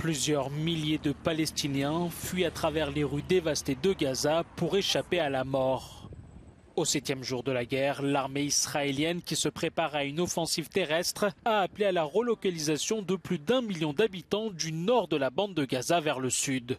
Plusieurs milliers de Palestiniens fuient à travers les rues dévastées de Gaza pour échapper à la mort. Au 7e jour de la guerre, l'armée israélienne, qui se prépare à une offensive terrestre, a appelé à la relocalisation de plus d'1 million d'habitants du nord de la bande de Gaza vers le sud.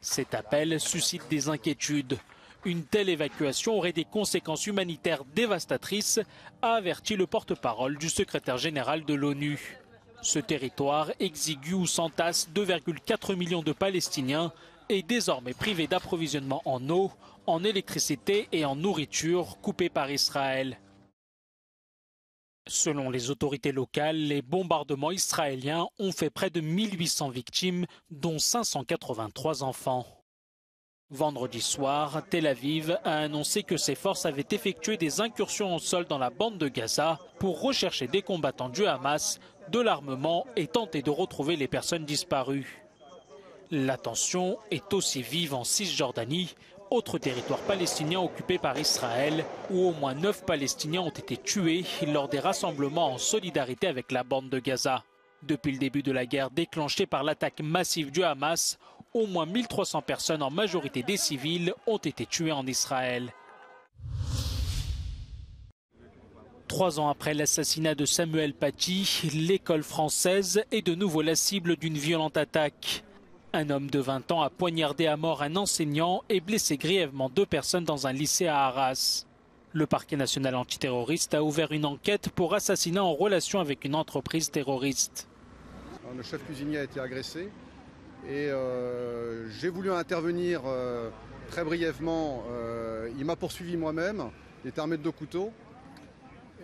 Cet appel suscite des inquiétudes. Une telle évacuation aurait des conséquences humanitaires dévastatrices, a averti le porte-parole du secrétaire général de l'ONU. Ce territoire exigu où s'entassent 2,4 millions de Palestiniens est désormais privé d'approvisionnement en eau, en électricité et en nourriture coupée par Israël. Selon les autorités locales, les bombardements israéliens ont fait près de 1800 victimes, dont 583 enfants. Vendredi soir, Tel Aviv a annoncé que ses forces avaient effectué des incursions au sol dans la bande de Gaza pour rechercher des combattants du Hamas, de l'armement et tenter de retrouver les personnes disparues. La tension est aussi vive en Cisjordanie, autre territoire palestinien occupé par Israël, où au moins 9 Palestiniens ont été tués lors des rassemblements en solidarité avec la bande de Gaza. Depuis le début de la guerre déclenchée par l'attaque massive du Hamas, au moins 1300 personnes, en majorité des civils, ont été tuées en Israël. 3 ans après l'assassinat de Samuel Paty, l'école française est de nouveau la cible d'une violente attaque. Un homme de 20 ans a poignardé à mort un enseignant et blessé grièvement 2 personnes dans un lycée à Arras. Le parquet national antiterroriste a ouvert une enquête pour assassinat en relation avec une entreprise terroriste. Le chef cuisinier a été agressé et j'ai voulu intervenir très brièvement. Il m'a poursuivi moi-même, il était armé de 2 couteaux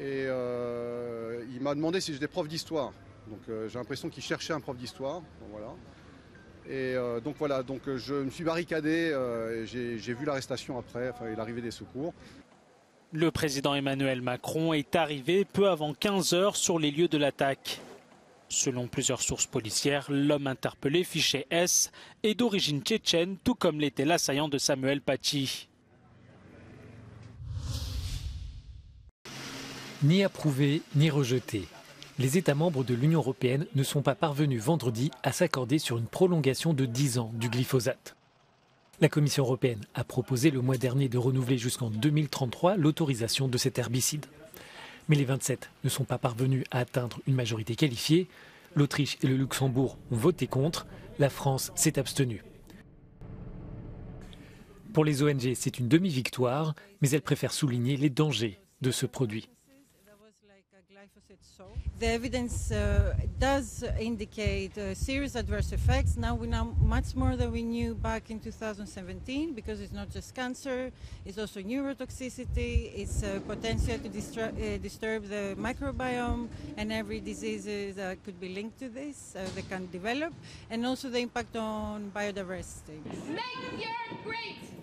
et il m'a demandé si j'étais prof d'histoire. Donc j'ai l'impression qu'il cherchait un prof d'histoire. Bon, voilà. Et donc je me suis barricadé et j'ai vu l'arrestation après, et l'arrivée des secours. Le président Emmanuel Macron est arrivé peu avant 15 heures sur les lieux de l'attaque. Selon plusieurs sources policières, l'homme interpellé, fiché S, est d'origine tchétchène, tout comme l'était l'assaillant de Samuel Paty. Ni approuvé, ni rejeté. Les États membres de l'Union européenne ne sont pas parvenus vendredi à s'accorder sur une prolongation de 10 ans du glyphosate. La Commission européenne a proposé le mois dernier de renouveler jusqu'en 2033 l'autorisation de cet herbicide. Mais les 27 ne sont pas parvenus à atteindre une majorité qualifiée. L'Autriche et le Luxembourg ont voté contre. La France s'est abstenue. Pour les ONG, c'est une demi-victoire, mais elles préfèrent souligner les dangers de ce produit. The evidence does indicate serious adverse effects. Now we know much more than we knew back in 2017 because it's not just cancer, it's also neurotoxicity, it's potential to disturb the microbiome and every disease that could be linked to this they can develop, and also the impact on biodiversity.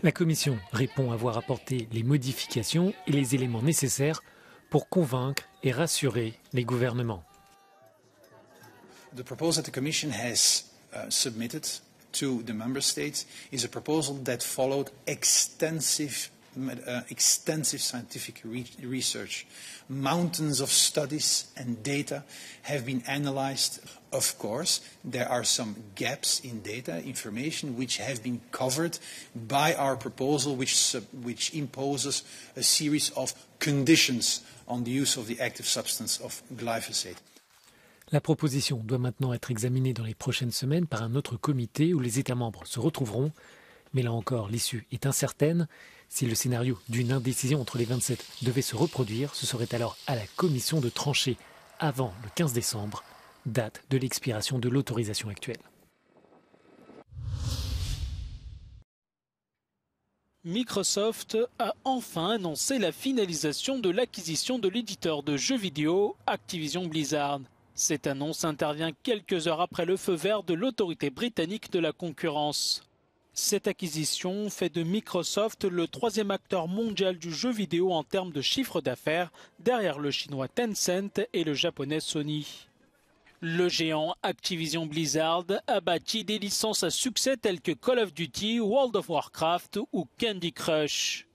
La Commission répond avoir apporté les modifications et les éléments nécessaires pour convaincre et rassurer les gouvernements. The proposal that the Commission has submitted to the Member States is a proposal that followed extensive scientific research. Mountains of studies and data have been analyzed. Of course, there are some gaps in data information which have been covered by our proposal, which imposes a series of conditions on the use of the active substance of glyphosate. La proposition doit maintenant être examinée dans les prochaines semaines par un autre comité où les États membres se retrouveront. Mais là encore, l'issue est incertaine. Si le scénario d'une indécision entre les 27 devait se reproduire, ce serait alors à la Commission de trancher avant le 15 décembre, date de l'expiration de l'autorisation actuelle. Microsoft a enfin annoncé la finalisation de l'acquisition de l'éditeur de jeux vidéo Activision Blizzard. Cette annonce intervient quelques heures après le feu vert de l'autorité britannique de la concurrence. Cette acquisition fait de Microsoft le 3e acteur mondial du jeu vidéo en termes de chiffre d'affaires, derrière le chinois Tencent et le japonais Sony. Le géant Activision Blizzard a bâti des licences à succès telles que Call of Duty, World of Warcraft ou Candy Crush.